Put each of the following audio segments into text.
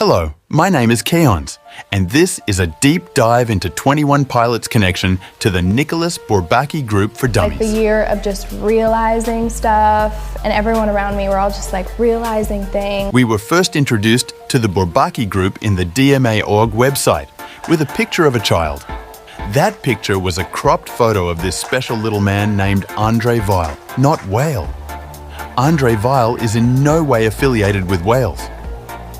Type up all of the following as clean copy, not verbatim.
Hello, my name is KEONS, and this is a deep dive into 21 Pilots' connection to the Nicholas Bourbaki Group for Dummies. Like the year of just realizing stuff, and everyone around me were all just like realizing things. We were first introduced to the Bourbaki Group in the DMA.org website with a picture of a child. That picture was a cropped photo of this special little man named Andre Weil, not Whale. Andre Weil is in no way affiliated with whales.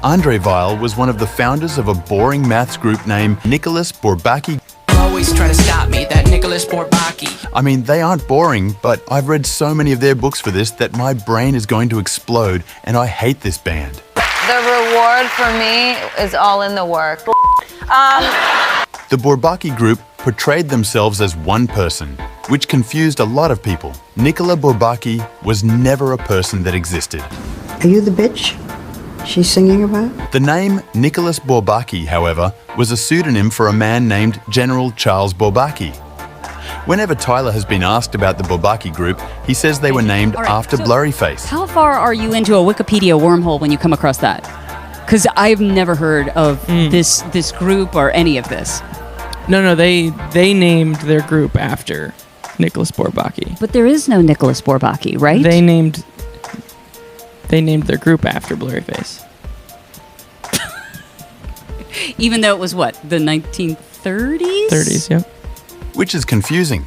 Andre Weil was one of the founders of a boring maths group named Nicholas Bourbaki. Always try to stop me, that Nicholas Bourbaki. I mean, they aren't boring, but I've read so many of their books for this that my brain is going to explode, and I hate this band. The reward for me is all in the work. The Bourbaki Group portrayed themselves as one person, which confused a lot of people. Nicola Bourbaki was never a person that existed. Are you the bitch she's singing about? The name Nicholas Bourbaki, however, was a pseudonym for a man named General Charles Bourbaki. Whenever Tyler has been asked about the Bourbaki Group, he says they were named after Blurryface. How far are you into a Wikipedia wormhole when you come across that? Because I've never heard of this group or any of this. No, they named their group after Nicholas Bourbaki. But there is no Nicholas Bourbaki, right? They named their group after Blurryface. Even though it was what, the 1930s? 30s, yeah. Which is confusing.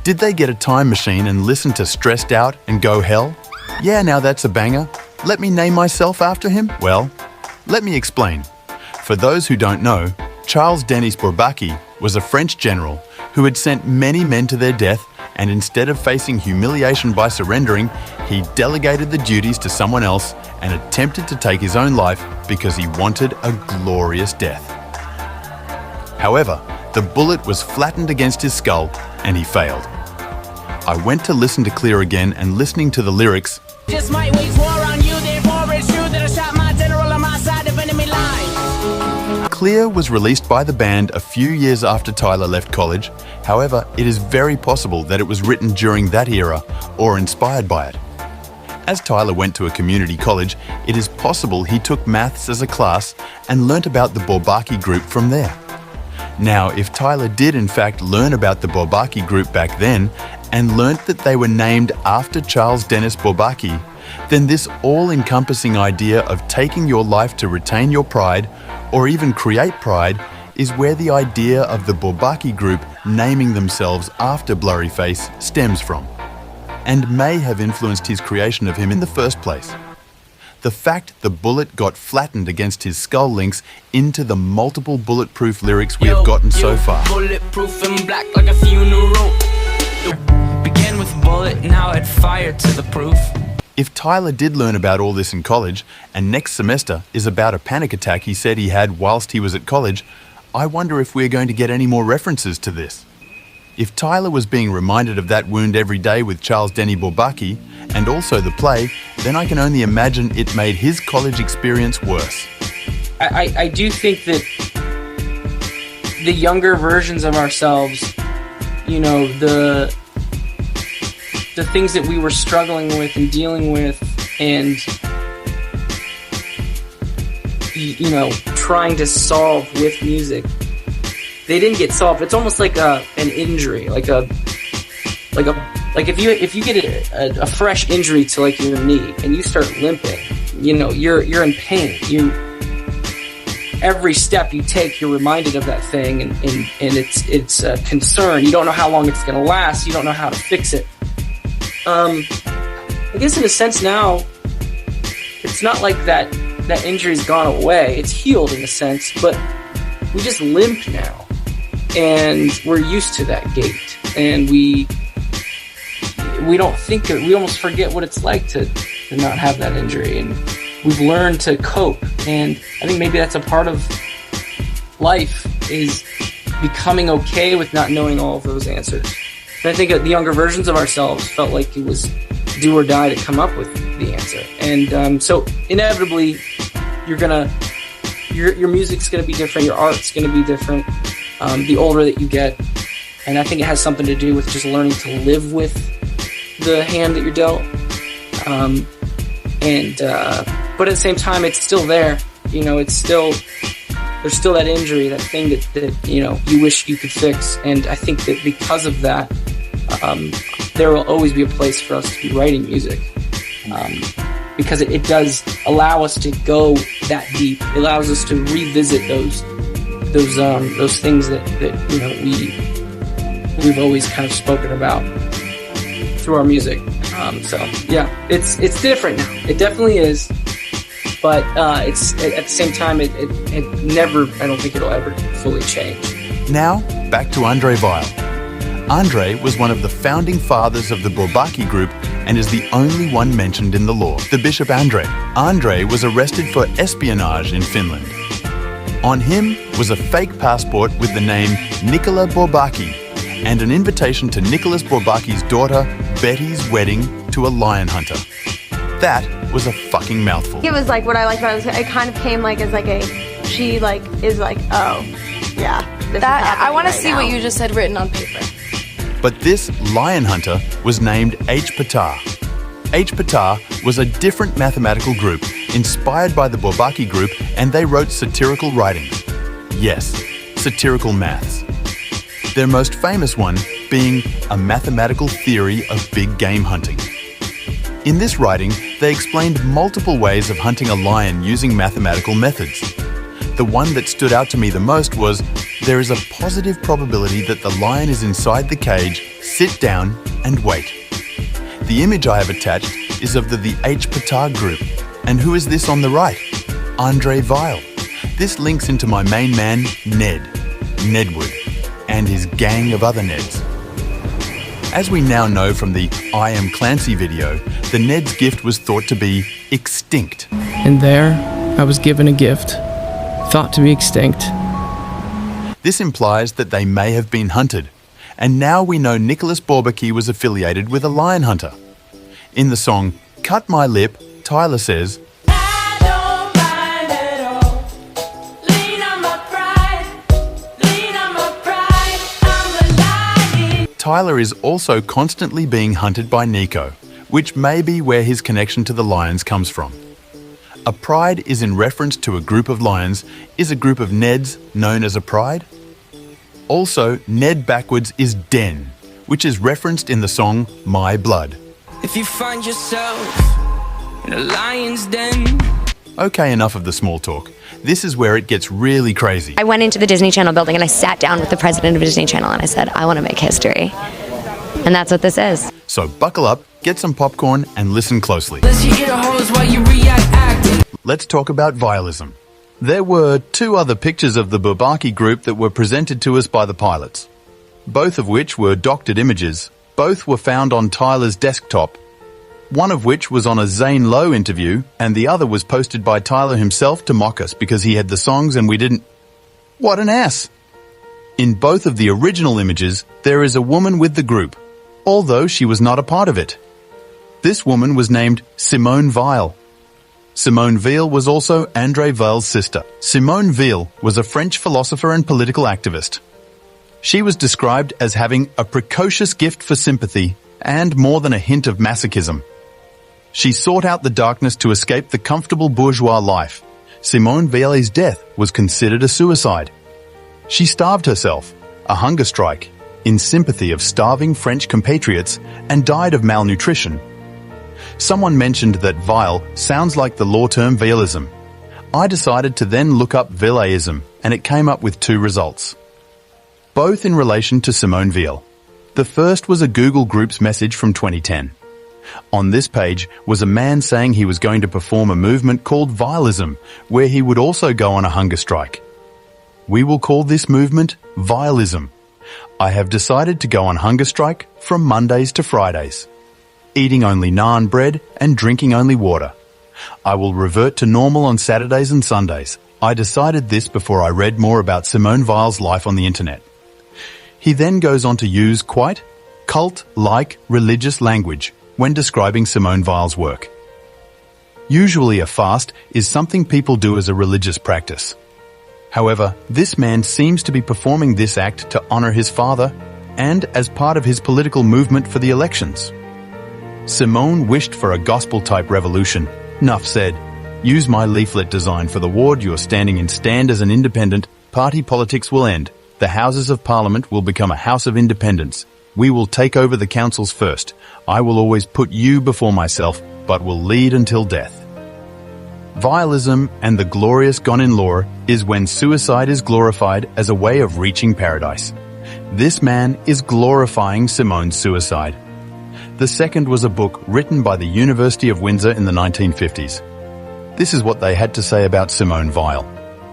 Did they get a time machine and listen to Stressed Out and Go Hell? Yeah, now that's a banger. Let me name myself after him? Well, let me explain. For those who don't know, Charles Denis Bourbaki was a French general who had sent many men to their death, and instead of facing humiliation by surrendering, he delegated the duties to someone else and attempted to take his own life because he wanted a glorious death. However, the bullet was flattened against his skull and he failed. I went to listen to Clear again, and listening to the lyrics, Just might wage war on you, therefore it's true that I shot my general on my side of enemy lines. Clear was released by the band a few years after Tyler left college. However, it is very possible that it was written during that era or inspired by it. As Tyler went to a community college, it is possible he took maths as a class and learnt about the Bourbaki Group from there. Now, if Tyler did in fact learn about the Bourbaki Group back then and learnt that they were named after Charles Denis Bourbaki, then this all-encompassing idea of taking your life to retain your pride or even create pride is where the idea of the Bourbaki Group naming themselves after Blurryface stems from, and may have influenced his creation of him in the first place. The fact the bullet got flattened against his skull links into the multiple bulletproof lyrics we have gotten so far. Bulletproof and black like a funeral. Began with bullet, now it fired to the proof. If Tyler did learn about all this in college, and next semester is about a panic attack he said he had whilst he was at college, I wonder if we're going to get any more references to this. If Tyler was being reminded of that wound every day with Charles Denis Bourbaki, and also the play, then I can only imagine it made his college experience worse. I do think that the younger versions of ourselves, you know, the things that we were struggling with and dealing with and, you know, trying to solve with music, they didn't get solved. It's almost like an injury, like if you get a fresh injury to like your knee and you start limping, you know, you're in pain. Every step you take, you're reminded of that thing, and it's a concern. You don't know how long it's going to last. You don't know how to fix it. I guess in a sense now, it's not like that injury's gone away. It's healed in a sense, but we just limp now, and we're used to that gait, and we don't think it. We almost forget what it's like to not have that injury, and we've learned to cope. And I think maybe that's a part of life, is becoming okay with not knowing all of those answers. And I think the younger versions of ourselves felt like it was do or die to come up with the answer. And so inevitably, your music's gonna be different, your art's gonna be different, the older that you get. And I think it has something to do with just learning to live with the hand that you're dealt. But at the same time, it's still there. it's still, there's still that injury, that thing that you wish you could fix. And I think that because of that, there will always be a place for us to be writing music. Because it does allow us to go that deep. It allows us to revisit those things that we've always kind of spoken about through our music. So yeah, it's different now. It definitely is, but it's at the same time it never. I don't think it'll ever fully change. Now back to Andre Weil. Andre was one of the founding fathers of the Bourbaki group and is the only one mentioned in the law, the Bishop Andre. Andre was arrested for espionage in Finland. On him was a fake passport with the name Nicola Bourbaki and an invitation to Nicholas Bourbaki's daughter Betty's wedding to a lion hunter. That was a fucking mouthful. It was like what I liked about it was it kind of came like as like she like is like, oh yeah, this is happening. I want to right see now. what you just said written on paper. But this lion hunter was named H. Patar. H. Patar was a different mathematical group inspired by the Bourbaki group, and they wrote satirical writings. Yes, satirical maths. Their most famous one being a mathematical theory of big game hunting. In this writing, they explained multiple ways of hunting a lion using mathematical methods. The one that stood out to me the most was, there is a positive probability that the lion is inside the cage, sit down and wait. The image I have attached is of the H. Patar group. And who is this on the right? Andre Weil. This links into my main man, Nedwood, and his gang of other Neds. As we now know from the I Am Clancy video, the Ned's gift was thought to be extinct. And there, I was given a gift, thought to be extinct. This implies that they may have been hunted, and now we know Nicholas Bourbaki was affiliated with a lion hunter. In the song Cut My Lip, Tyler says, Tyler is also constantly being hunted by Nico, which may be where his connection to the lions comes from. A pride is in reference to a group of lions. Is a group of Neds known as a pride? Also, Ned backwards is Den, which is referenced in the song My Blood. If you find yourself in a lion's den. Okay, enough of the small talk. This is where it gets really crazy. I went into the Disney Channel building and I sat down with the president of Disney Channel and I said, I want to make history. And that's what this is. So buckle up, get some popcorn, and listen closely. Let's talk about vialism. There were two other pictures of the Bourbaki group that were presented to us by the pilots, both of which were doctored images. Both were found on Tyler's desktop, one of which was on a Zane Lowe interview, and the other was posted by Tyler himself to mock us because he had the songs and we didn't. What an ass! In both of the original images, there is a woman with the group, although she was not a part of it. This woman was named Simone Weil. Simone Weil was also Andre Weil's sister. Simone Weil was a French philosopher and political activist. She was described as having a precocious gift for sympathy and more than a hint of masochism. She sought out the darkness to escape the comfortable bourgeois life. Simone Weil's death was considered a suicide. She starved herself, a hunger strike, in sympathy of starving French compatriots, and died of malnutrition. Someone mentioned that Weil sounds like the law term weilism. I decided to then look up weilism, and it came up with two results, both in relation to Simone Weil. The first was a Google Groups message from 2010. On this page was a man saying he was going to perform a movement called weilism, where he would also go on a hunger strike. We will call this movement weilism. I have decided to go on hunger strike from Mondays to Fridays, eating only naan bread and drinking only water. I will revert to normal on Saturdays and Sundays. I decided this before I read more about Simone Weil's life on the internet. He then goes on to use quite cult-like religious language when describing Simone Weil's work. Usually a fast is something people do as a religious practice. However, this man seems to be performing this act to honor his father and as part of his political movement for the elections. Simone wished for a gospel-type revolution. Nuff said. Use my leaflet design for the ward you're standing in. Stand as an independent. Party politics will end. The Houses of Parliament will become a House of Independence. We will take over the councils first. I will always put you before myself, but will lead until death. Vialism and the glorious gone in law is when suicide is glorified as a way of reaching paradise. This man is glorifying Simone's suicide. The second was a book written by the University of Windsor in the 1950s. This is what they had to say about Simone Weil.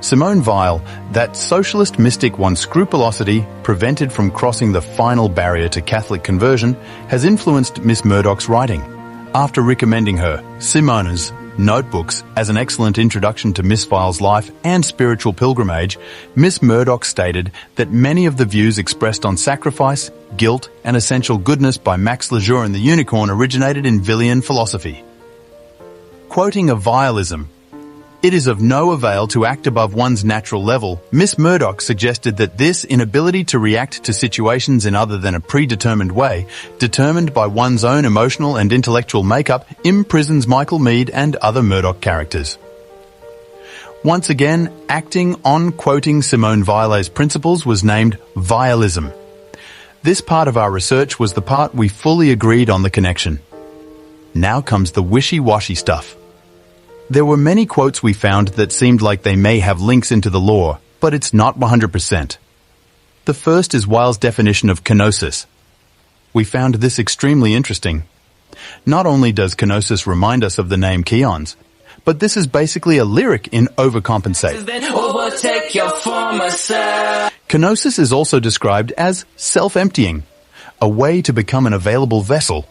Simone Weil, that socialist mystic one's scrupulosity, prevented from crossing the final barrier to Catholic conversion, has influenced Miss Murdoch's writing. After recommending her, Simone's notebooks as an excellent introduction to Miss Weil's life and spiritual pilgrimage, Miss Murdoch stated that many of the views expressed on sacrifice, guilt, and essential goodness by Max Lejeune and the Unicorn originated in Willian philosophy. Quoting a Vialism, "It is of no avail to act above one's natural level," Miss Murdoch suggested that this inability to react to situations in other than a predetermined way, determined by one's own emotional and intellectual makeup, imprisons Michael Meade and other Murdoch characters. Once again, acting on quoting Simone Weil's principles was named Vialism. This part of our research was the part we fully agreed on the connection. Now comes the wishy-washy stuff. There were many quotes we found that seemed like they may have links into the law, but it's not 100%. The first is Weil's definition of kenosis. We found this extremely interesting. Not only does kenosis remind us of the name KEONS, but this is basically a lyric in Overcompensate. Kenosis is also described as self-emptying, a way to become an available vessel.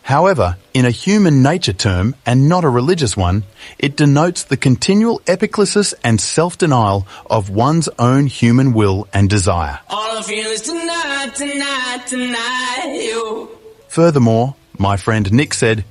However, in a human nature term, and not a religious one, it denotes the continual epiclesis and self-denial of one's own human will and desire. All I feel is tonight, tonight, tonight. Furthermore, my friend Nick said,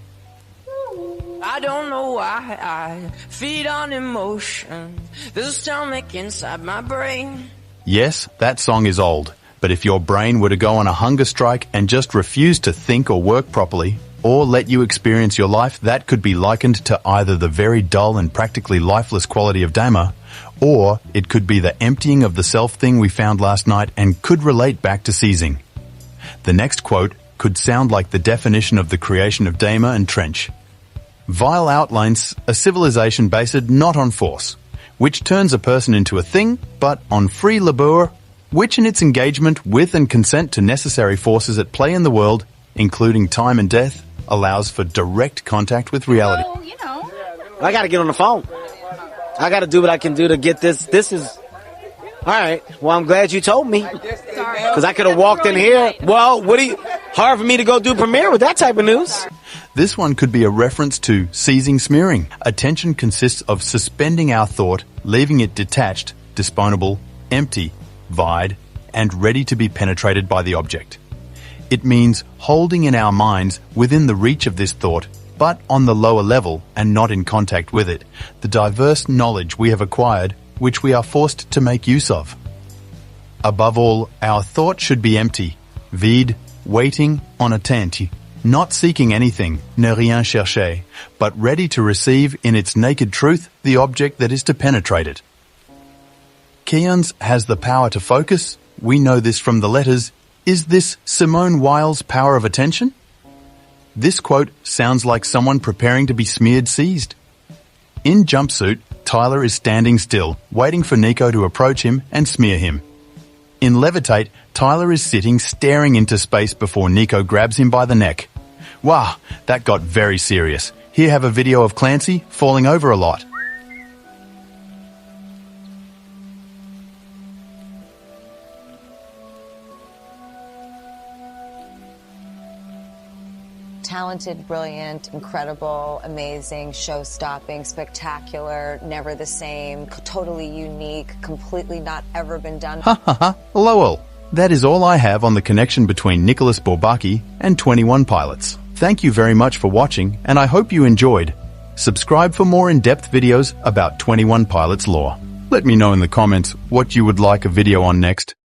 I don't know why I feed on emotion. There's a stomach inside my brain. Yes, that song is old. But if your brain were to go on a hunger strike and just refuse to think or work properly, or let you experience your life, that could be likened to either the very dull and practically lifeless quality of Dama, or it could be the emptying of the self thing we found last night and could relate back to seizing. The next quote could sound like the definition of the creation of Dama and Trench. Weil outlines a civilization based not on force, which turns a person into a thing, but on free labour, which in its engagement with and consent to necessary forces at play in the world, including time and death, allows for direct contact with reality. Well, you know. I gotta get on the phone. I gotta do what I can do to get this. This is... Alright, well, I'm glad you told me. Because I could have walked in here. Well, hard for me to go do premiere with that type of news. This one could be a reference to seizing smearing. Attention consists of suspending our thought, leaving it detached, disposable, empty, vide, and ready to be penetrated by the object. It means holding in our minds within the reach of this thought, but on the lower level and not in contact with it, the diverse knowledge we have acquired, which we are forced to make use of. Above all, our thought should be empty, vide, waiting en attente, not seeking anything, ne rien chercher, but ready to receive in its naked truth the object that is to penetrate it. KEONS has the power to focus. We know this from the letters. Is this Simone Weil's power of attention? This quote sounds like someone preparing to be seized. In jumpsuit, Tyler is standing still, waiting for Nico to approach him and smear him. In Levitate, Tyler is sitting staring into space before Nico grabs him by the neck. Wow, that got very serious. Here have a video of Clancy falling over a lot. Talented, brilliant, incredible, amazing, show-stopping, spectacular, never the same, totally unique, completely not ever been done. Ha ha ha, lol. That is all I have on the connection between Nicholas Bourbaki and 21 Pilots. Thank you very much for watching, and I hope you enjoyed. Subscribe for more in-depth videos about 21 Pilots lore. Let me know in the comments what you would like a video on next.